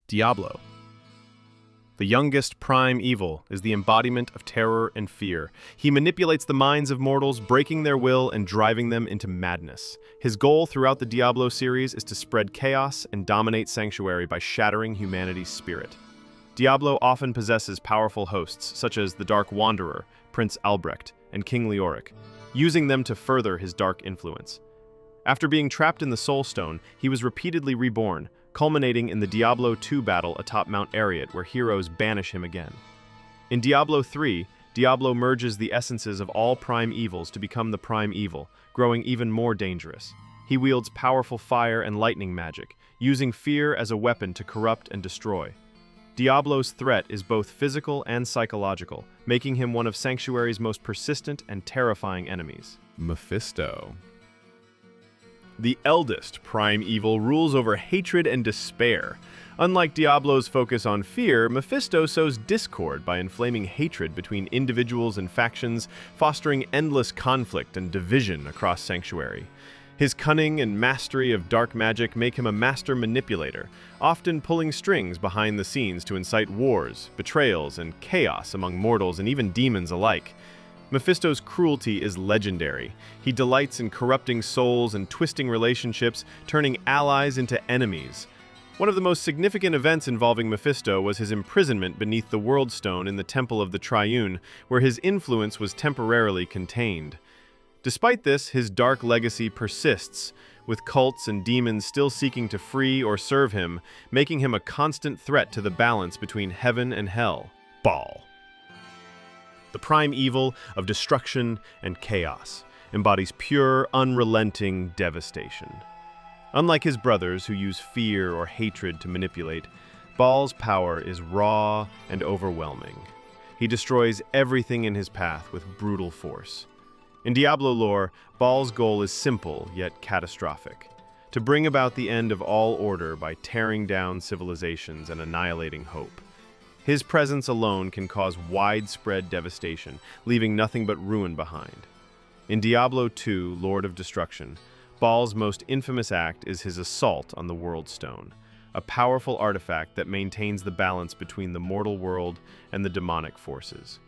Diablo. The youngest prime evil is the embodiment of terror and fear. He manipulates the minds of mortals, breaking their will and driving them into madness. His goal throughout the Diablo series is to spread chaos and dominate Sanctuary by shattering humanity's spirit. Diablo often possesses powerful hosts, such as the Dark Wanderer, Prince Albrecht, and King Leoric, using them to further his dark influence. After being trapped in the Soul Stone, he was repeatedly reborn, culminating in the Diablo 2 battle atop Mount Ariat, where heroes banish him again. In Diablo 3, Diablo merges the essences of all prime evils to become the prime evil, growing even more dangerous. He wields powerful fire and lightning magic, using fear as a weapon to corrupt and destroy. Diablo's threat is both physical and psychological, making him one of Sanctuary's most persistent and terrifying enemies. Mephisto. The eldest prime evil rules over hatred and despair. Unlike Diablo's focus on fear, Mephisto sows discord by inflaming hatred between individuals and factions, fostering endless conflict and division across Sanctuary. His cunning and mastery of dark magic make him a master manipulator, often pulling strings behind the scenes to incite wars, betrayals, and chaos among mortals and even demons alike. Mephisto's cruelty is legendary. He delights in corrupting souls and twisting relationships, turning allies into enemies. One of the most significant events involving Mephisto was his imprisonment beneath the World Stone in the Temple of the Triune, where his influence was temporarily contained. Despite this, his dark legacy persists, with cults and demons still seeking to free or serve him, making him a constant threat to the balance between heaven and hell. Baal. The prime evil of destruction and chaos, embodies pure, unrelenting devastation. Unlike his brothers who use fear or hatred to manipulate, Baal's power is raw and overwhelming. He destroys everything in his path with brutal force. In Diablo lore, Baal's goal is simple yet catastrophic: to bring about the end of all order by tearing down civilizations and annihilating hope. His presence alone can cause widespread devastation, leaving nothing but ruin behind. In Diablo 2, Lord of Destruction, Baal's most infamous act is his assault on the World Stone, a powerful artifact that maintains the balance between the mortal world and the demonic forces.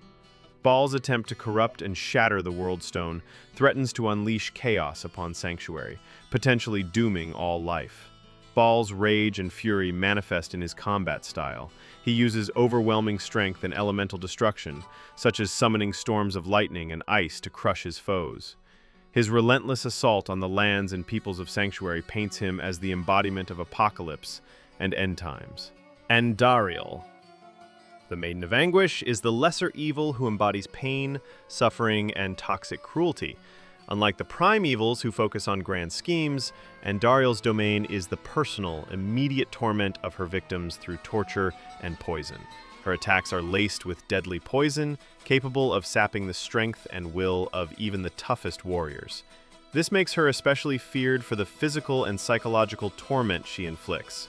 Baal's attempt to corrupt and shatter the World Stone threatens to unleash chaos upon Sanctuary, potentially dooming all life. Baal's rage and fury manifest in his combat style. He uses overwhelming strength and elemental destruction, such as summoning storms of lightning and ice to crush his foes. His relentless assault on the lands and peoples of Sanctuary paints him as the embodiment of apocalypse and end times. Andariel. The Maiden of Anguish is the lesser evil who embodies pain, suffering, and toxic cruelty. Unlike the prime evils who focus on grand schemes, Andariel's domain is the personal, immediate torment of her victims through torture and poison. Her attacks are laced with deadly poison, capable of sapping the strength and will of even the toughest warriors. This makes her especially feared for the physical and psychological torment she inflicts.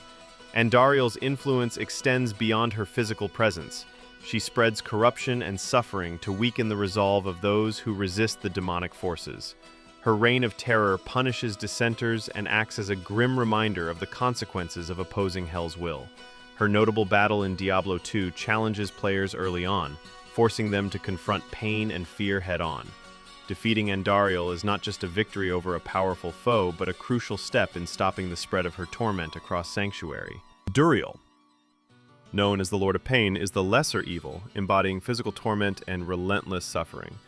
Andariel's influence extends beyond her physical presence. She spreads corruption and suffering to weaken the resolve of those who resist the demonic forces. Her reign of terror punishes dissenters and acts as a grim reminder of the consequences of opposing Hell's will. Her notable battle in Diablo 2 challenges players early on, forcing them to confront pain and fear head-on. Defeating Andariel is not just a victory over a powerful foe, but a crucial step in stopping the spread of her torment across Sanctuary. Duriel, known as the Lord of Pain, is the lesser evil, embodying physical torment and relentless suffering.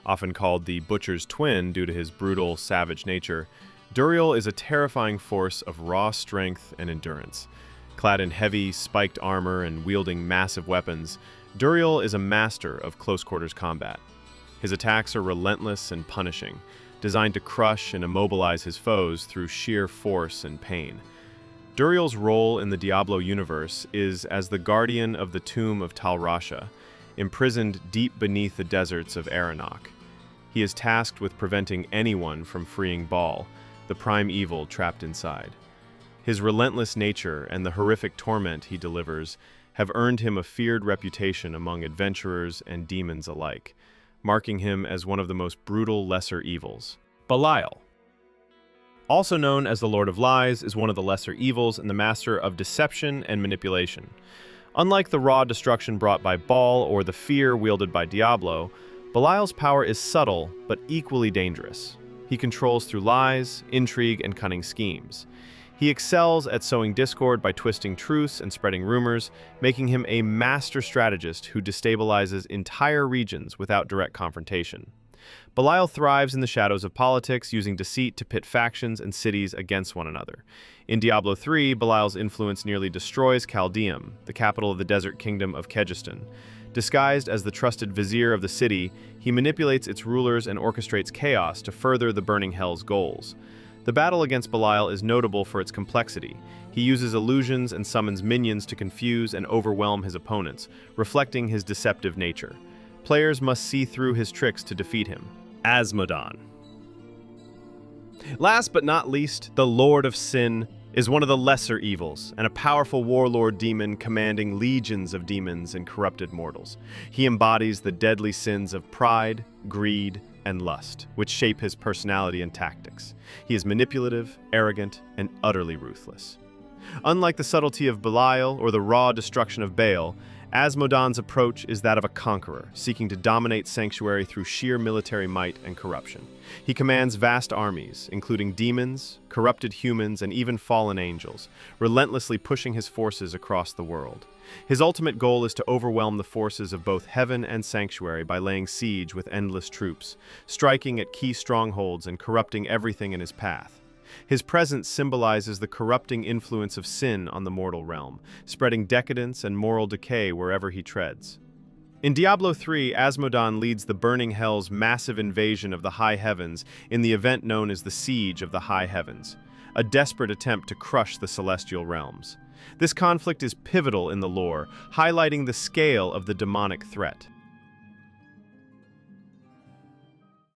Often called the Butcher's Twin due to his brutal, savage nature, Duriel is a terrifying force of raw strength and endurance. Clad in heavy, spiked armor and wielding massive weapons, Duriel is a master of close-quarters combat. His attacks are relentless and punishing, designed to crush and immobilize his foes through sheer force and pain. Duriel's role in the Diablo universe is as the guardian of the tomb of Tal Rasha, imprisoned deep beneath the deserts of Aranok. He is tasked with preventing anyone from freeing Baal, the prime evil trapped inside. His relentless nature and the horrific torment he delivers have earned him a feared reputation among adventurers and demons alike, marking him as one of the most brutal lesser evils. Belial. Also known as the Lord of Lies, is one of the lesser evils and the master of deception and manipulation. Unlike the raw destruction brought by Baal or the fear wielded by Diablo, Belial's power is subtle but equally dangerous. He controls through lies, intrigue, and cunning schemes. He excels at sowing discord by twisting truths and spreading rumors, making him a master strategist who destabilizes entire regions without direct confrontation. Belial thrives in the shadows of politics, using deceit to pit factions and cities against one another. In Diablo 3, Belial's influence nearly destroys Chaldeum, the capital of the desert kingdom of Kegistan. Disguised as the trusted vizier of the city, he manipulates its rulers and orchestrates chaos to further the burning hell's goals. The battle against Belial is notable for its complexity. He uses illusions and summons minions to confuse and overwhelm his opponents, reflecting his deceptive nature. Players must see through his tricks to defeat him. Azmodan. Last but not least, the Lord of Sin is one of the lesser evils, and a powerful warlord demon commanding legions of demons and corrupted mortals. He embodies the deadly sins of pride, greed, and lust, which shape his personality and tactics. He is manipulative, arrogant, and utterly ruthless. Unlike the subtlety of Belial or the raw destruction of Baal, Azmodan's approach is that of a conqueror, seeking to dominate Sanctuary through sheer military might and corruption. He commands vast armies, including demons, corrupted humans, and even fallen angels, relentlessly pushing his forces across the world. His ultimate goal is to overwhelm the forces of both heaven and Sanctuary by laying siege with endless troops, striking at key strongholds and corrupting everything in his path. His presence symbolizes the corrupting influence of sin on the mortal realm, spreading decadence and moral decay wherever he treads. In Diablo 3, Azmodan leads the burning hell's massive invasion of the high heavens in the event known as the Siege of the High Heavens, a desperate attempt to crush the celestial realms. This conflict is pivotal in the lore, highlighting the scale of the demonic threat.